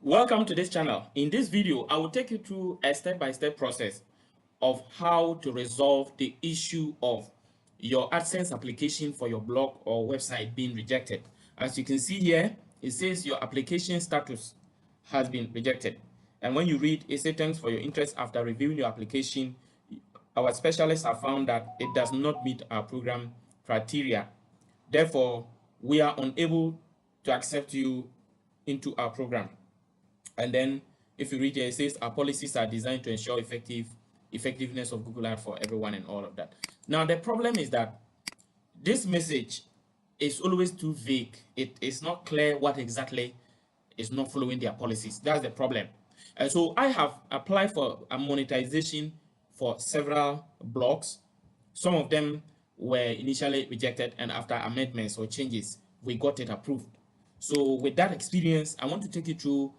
Welcome to this channel. In this video, I will take you through a step-by-step process of how to resolve the issue of your AdSense application for your blog or website being rejected. As you can see here, it says your application status has been rejected. And when you read, it says thanks for your interest. After reviewing your application, our specialists have found that it does not meet our program criteria. Therefore, we are unable to accept you into our program. And then if you read here, it says our policies are designed to ensure effectiveness of Google Ads for everyone and all of that. Now, the problem is that this message is always too vague. It is not clear what exactly is not following their policies. That's the problem. And so I have applied for a monetization for several blogs. Some of them were initially rejected, and after amendments or changes, we got it approved. So with that experience, I want to take you through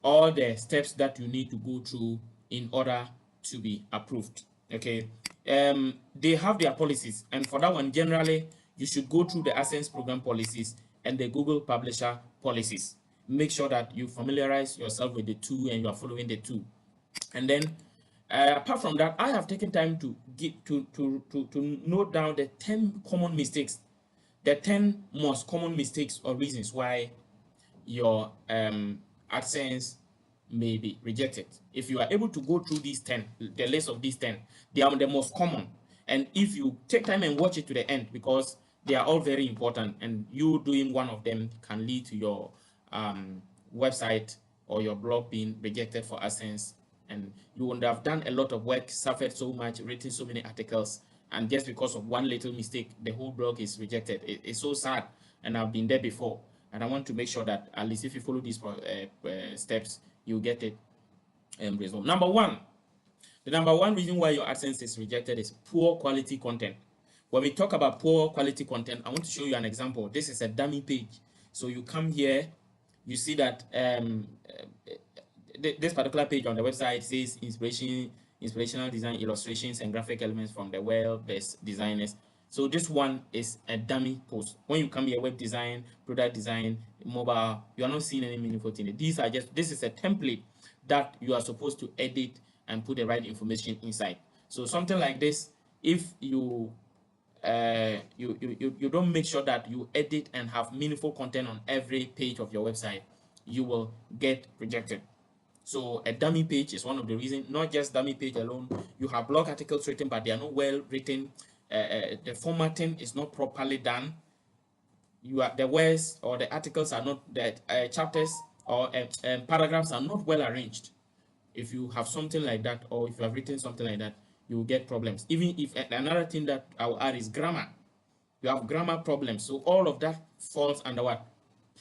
all the steps that you need to go through in order to be approved. Okay. They have their policies, and for that one, generally, you should go through the AdSense program policies and the Google publisher policies. Make sure that you familiarize yourself with the two and you are following the two. And then apart from that, I have taken time to get to note down the 10 common mistakes, the 10 most common mistakes or reasons why your AdSense may be rejected. If you are able to go through these 10, the list of these 10, they are the most common. And if you take time and watch it to the end, because they are all very important, and you doing one of them can lead to your website or your blog being rejected for AdSense, and you would have done a lot of work, suffered so much, written so many articles, and just because of one little mistake, the whole blog is rejected. It's so sad, and I've been there before. And I want to make sure that at least if you follow these steps, you get it resolved. The number one reason why your AdSense is rejected is poor quality content. When we talk about poor quality content, I want to show you an example. This is a dummy page. So you come here, you see that this particular page on the website says inspirational design, illustrations, and graphic elements from the world-best designers. So this one is a dummy post. When you come here, web design, product design, mobile, you are not seeing any meaningful thing. This is a template that you are supposed to edit and put the right information inside. So something like this, if you you don't make sure that you edit and have meaningful content on every page of your website, you will get rejected. So a dummy page is one of the reasons. Not just dummy page alone, you have blog articles written, but they are not well written. The formatting is not properly done. The words or the articles are not, the chapters or paragraphs are not well arranged. If you have something like that, or if you have written something like that, you will get problems. Even if another thing that I will add is grammar. You have grammar problems. So all of that falls under what?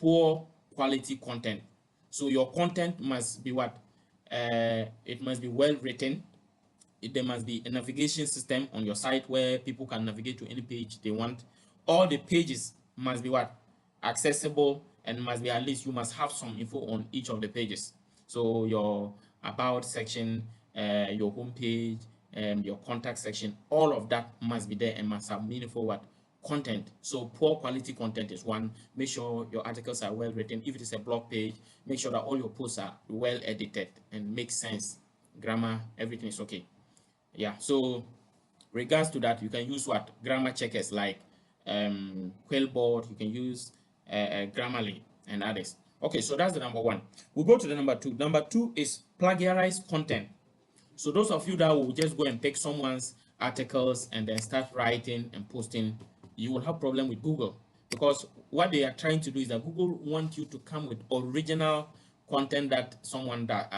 Poor quality content. So your content must be what? It must be well written. There must be a navigation system on your site where people can navigate to any page they want. All the pages must be what? Accessible, and must be, at least you must have some info on each of the pages. So your about section, your home page, your contact section, all of that must be there and must have meaningful what? Content. So poor quality content is one. Make sure your articles are well written. If it is a blog page, make sure that all your posts are well edited and make sense. Grammar, everything is okay. Yeah, so regards to that, you can use what? Grammar checkers like Quillboard. You can use Grammarly and others. Okay, so that's the number one. We'll go to the number two. Number two is plagiarized content. So those of you that will just go and pick someone's articles and then start writing and posting, you will have problem with Google, because what they are trying to do is that Google want you to come with original content that someone that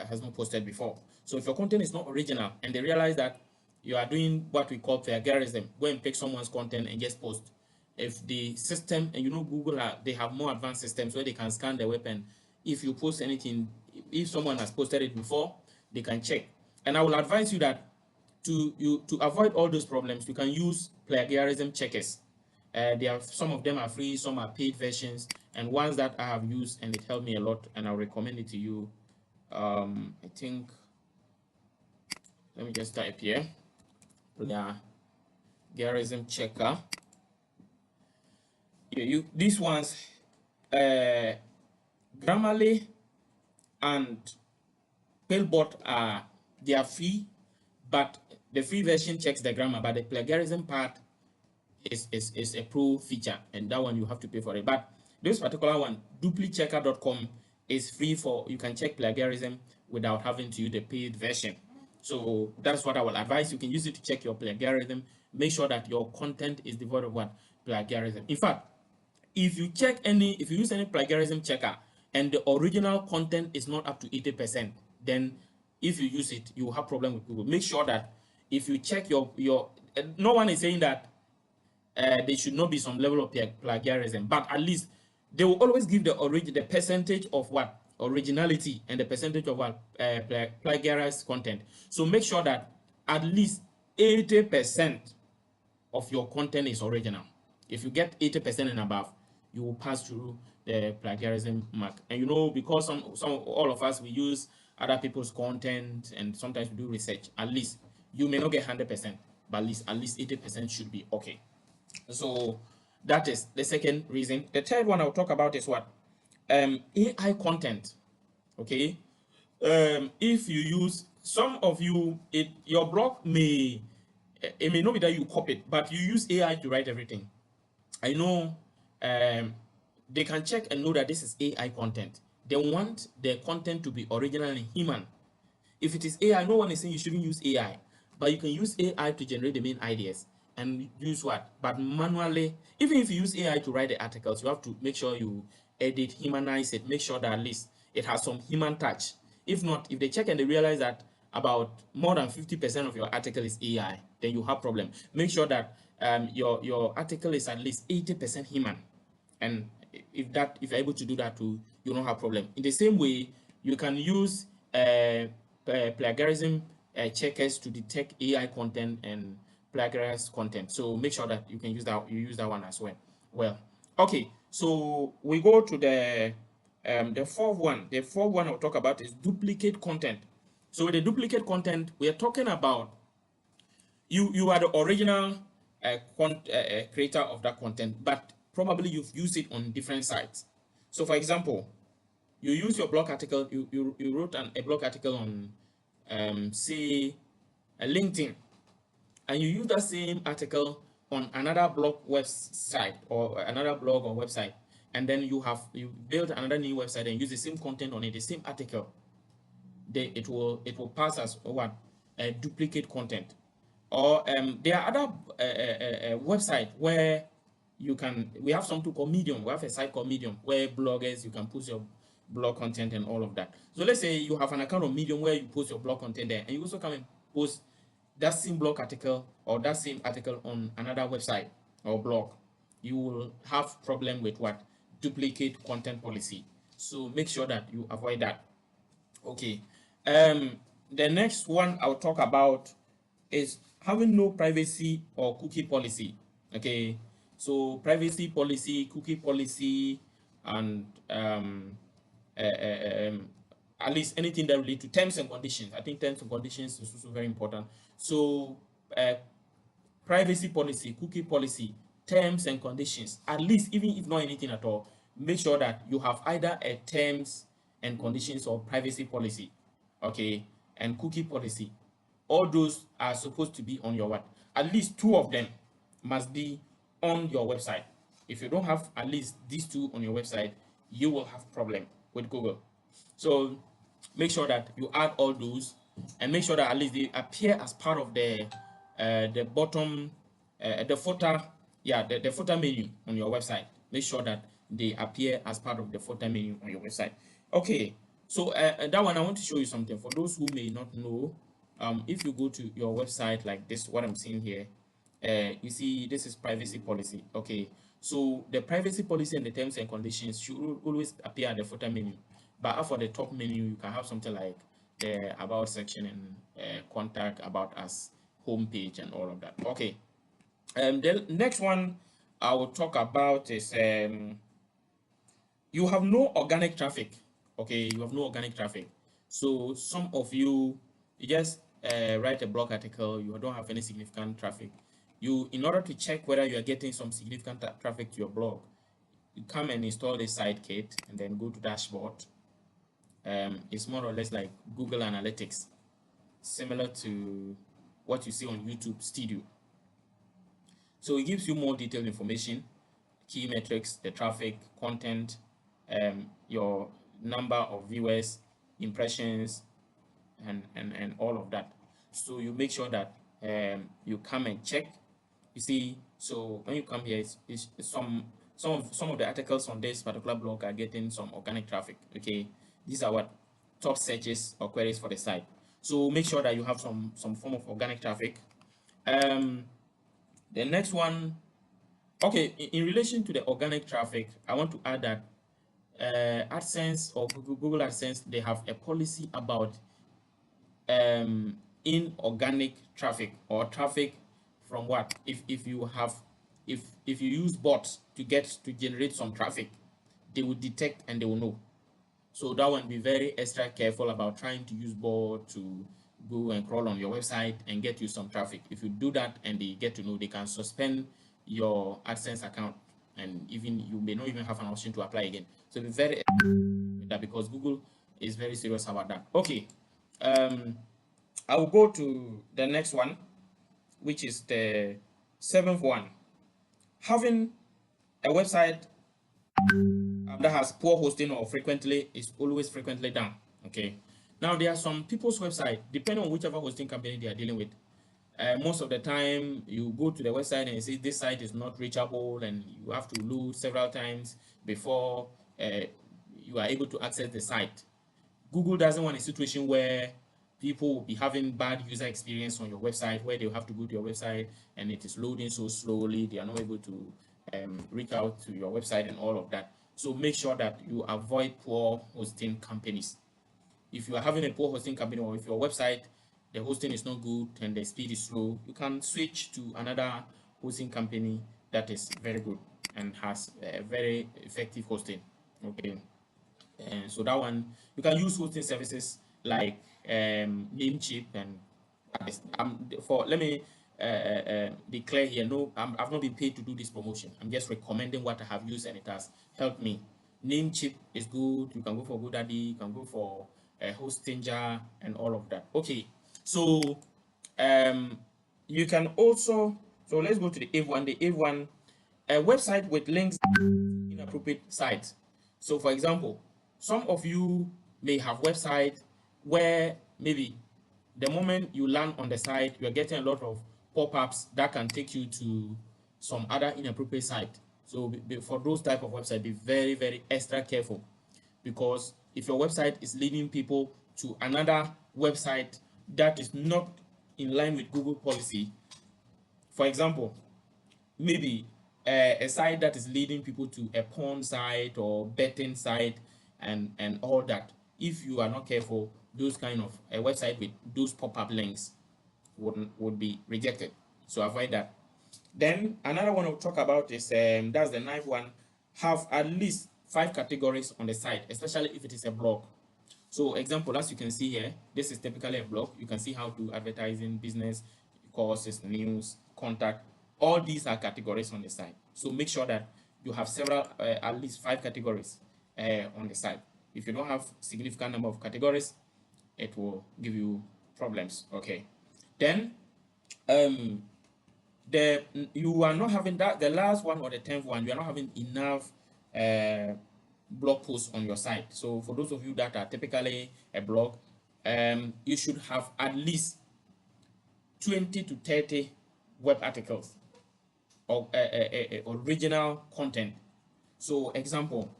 has not posted before. So if your content is not original and they realize that you are doing what we call plagiarism, go and pick someone's content and just post. If the system, and you know Google, they have more advanced systems where they can scan the web, and if you post anything, if someone has posted it before, they can check. And I will advise you that to avoid all those problems, you can use plagiarism checkers. Some of them are free, some are paid versions, and ones that I have used and it helped me a lot, and I'll recommend it to you. I think, let me just type here, plagiarism checker. These ones, Grammarly and Pailbot are they are free, but the free version checks the grammar, but the plagiarism part is a pro feature, and that one you have to pay for it. But this particular one, duplichecker.com, is free for you can check plagiarism without having to use the paid version. So that's what I will advise. You can use it to check your plagiarism. Make sure that your content is devoid of what plagiarism. In fact, if you use any plagiarism checker and the original content is not up to 80%, then if you use it, you will have problem with Google. Make sure that if you check your no one is saying that there should not be some level of plagiarism, but at least they will always give the percentage of what originality and the percentage of what plagiarized content. So make sure that at least 80% of your content is original. If you get 80% and above, you will pass through the plagiarism mark. And you know, because all of us we use other people's content and sometimes we do research, at least you may not get 100%, but at least 80% should be okay. So that is the second reason. The third one I'll talk about is what? AI content. Okay. If you use some of you, your blog it may not be that you copy it, but you use AI to write everything. I know they can check and know that this is AI content. They want the content to be original and human. If it is AI, no one is saying you shouldn't use AI, but you can use AI to generate the main ideas and use what? But manually, even if you use AI to write the articles, you have to make sure you edit, humanize it, make sure that at least it has some human touch. If not, if they check and they realize that about more than 50% of your article is AI, then you have problem. Make sure that your article is at least 80% human, and if you're able to do that too, you don't have problem. In the same way, you can use plagiarism checkers to detect AI content and plagiarized content. So make sure that you use that one as well. Well, okay. So we go to the fourth one. The fourth one I'll talk about is duplicate content. So with the duplicate content, we are talking about you are the original creator of that content, but probably you've used it on different sites. So for example, you use your blog article, you wrote a blog article on say LinkedIn, and you use that same article on another blog website or another blog or website, and then you build another new website and use the same content on it, the same article, it will pass as what? Duplicate content. Or there are other websites where we have something called Medium. We have a site called Medium where bloggers, you can post your blog content and all of that. So let's say you have an account of Medium where you post your blog content there, and you also come and post that same blog article or that same article on another website or blog. You will have problem with what? Duplicate content policy. So make sure that you avoid that. Okay. The next one I'll talk about is having no privacy or cookie policy. Okay, so privacy policy, cookie policy, and at least anything that relates to terms and conditions. I think terms and conditions is also very important. So privacy policy, cookie policy, terms and conditions, at least even if not anything at all, make sure that you have either a terms and conditions or privacy policy, okay, and cookie policy. All those are supposed to be on your web. At least two of them must be on your website. If you don't have at least these two on your website, you will have problem with Google. So make sure that you add all those and make sure that at least they appear as part of the bottom, the footer, the footer menu on your website. Make sure that they appear as part of the footer menu on your website. Okay, so that one I want to show you something for those who may not know. If you go to your website like this, what I'm seeing here, you see this is privacy policy. Okay, so the privacy policy and the terms and conditions should always appear at the footer menu, but for the top menu you can have something like the about section and contact, about us, homepage, and all of that. Okay, the next one I will talk about is you have no organic traffic. Okay, you have no organic traffic. So some of you just write a blog article, you don't have any significant traffic. In order to check whether you are getting some significant traffic to your blog, you come and install the site kit and then go to dashboard, It's more or less like Google Analytics, similar to what you see on YouTube Studio. So it gives you more detailed information, key metrics, the traffic, content, your number of viewers, impressions, and all of that. So you make sure that you come and check. You see, so when you come here, it's some of the articles on this particular blog are getting some organic traffic. Okay, these are what top searches or queries for the site. So make sure that you have some form of organic traffic. The next one, okay, in relation to the organic traffic, I want to add that AdSense or Google AdSense, they have a policy about inorganic traffic or traffic from what if you have if you use bots to generate some traffic, they will detect and they will know. So that one, be very extra careful about trying to use bot to go and crawl on your website and get you some traffic. If you do that and they get to know, they can suspend your AdSense account, and even you may not even have an option to apply again. So be very with that, because Google is very serious about that. Okay, I will go to the next one, which is the seventh one. Having a website that has poor hosting or frequently is always frequently down. Okay. Now there are some people's website, depending on whichever hosting company they are dealing with. Most of the time, you go to the website and you see this site is not reachable, and you have to load several times before you are able to access the site. Google doesn't want a situation where people will be having bad user experience on your website, where they'll have to go to your website and it is loading so slowly, they are not able to reach out to your website and all of that. So make sure that you avoid poor hosting companies. If you are having a poor hosting company, or if your website, the hosting is not good and the speed is slow, you can switch to another hosting company that is very good and has a very effective hosting. Okay. And so that one, you can use hosting services like Namecheap and for let me declare here, no, I've not been paid to do this promotion. I'm just recommending what I have used and it has helped me. Namecheap is good. You can go for GoDaddy, you can go for Hostinger and all of that. Okay, so you can also, so let's go to the eighth one. The eighth one, a website with links inappropriate sites. So for example, some of you may have website where maybe the moment you land on the site, you're getting a lot of pop-ups that can take you to some other inappropriate site. So for those type of website, be very, very extra careful, because if your website is leading people to another website that is not in line with Google policy, for example, maybe a site that is leading people to a porn site or betting site and all that, if you are not careful, those kind of a website with those pop-up links would be rejected. So avoid that. Then another one we'll talk about is that's the ninth one. Have at least 5 categories on the site, especially if it is a blog. So example, as you can see here, this is typically a blog. You can see how to advertising, business, courses, news, contact. All these are categories on the site. So make sure that you have several, at least 5 categories on the site. If you don't have significant number of categories, it will give you problems. Okay. Then you are not having that, the last one or the 10th one, you are not having enough blog posts on your site. So for those of you that are typically a blog, you should have at least 20 to 30 web articles or original content. So example,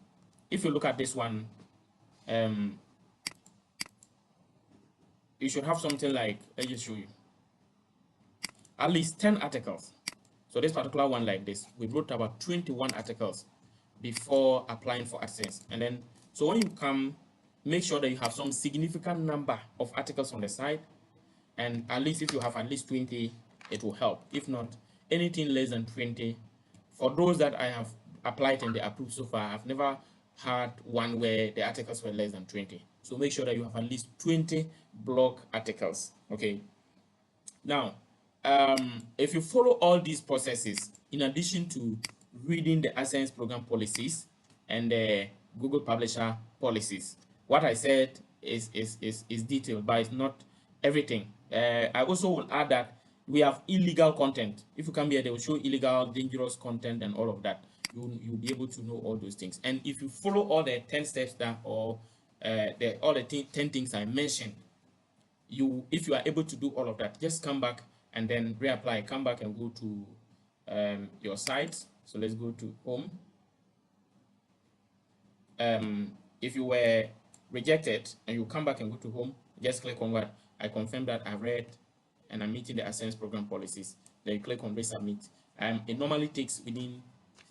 if you look at this one, you should have something like, let me just show you, at least 10 articles. So this particular one like this, we wrote about 21 articles before applying for AdSense. And then, so when you come, make sure that you have some significant number of articles on the site, and at least if you have at least 20, it will help. If not, anything less than 20, for those that I have applied and they approved so far, I've never had one where the articles were less than 20. So make sure that you have at least 20 blog articles. Okay. Now, if you follow all these processes, in addition to reading the AdSense program policies and the Google Publisher policies, what I said is detailed, but it's not everything. I also will add that we have illegal content. If you come here, they will show illegal, dangerous content and all of that. You'll be able to know all those things. And if you follow all the 10 steps that, or all the 10 things I mentioned, if you are able to do all of that, just come back and then reapply. Come back and go to your site. So let's go to home. If you were rejected and you come back and go to home, just click on what I confirm that I've read and I'm meeting the AdSense program policies. Then you click on resubmit. It normally takes within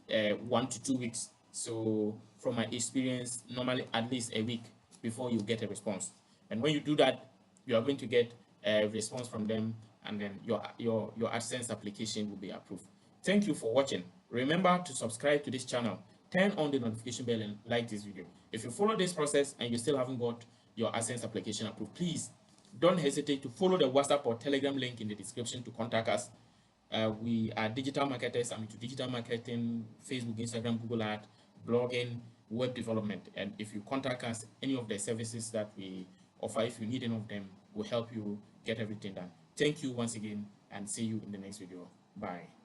1 to 2 weeks. So from my experience, normally at least a week before you get a response. And when you do that, you are going to get a response from them, and then your AdSense application will be approved. Thank you for watching. Remember to subscribe to this channel, turn on the notification bell, and like this video. If you follow this process and you still haven't got your AdSense application approved, please don't hesitate to follow the WhatsApp or Telegram link in the description to contact us. We are digital marketers. I'm into digital marketing, Facebook, Instagram, Google Ads, blogging, web development. And if you contact us, any of the services that we offer, if you need any of them, will help you get everything done. Thank you once again, and see you in the next video. Bye.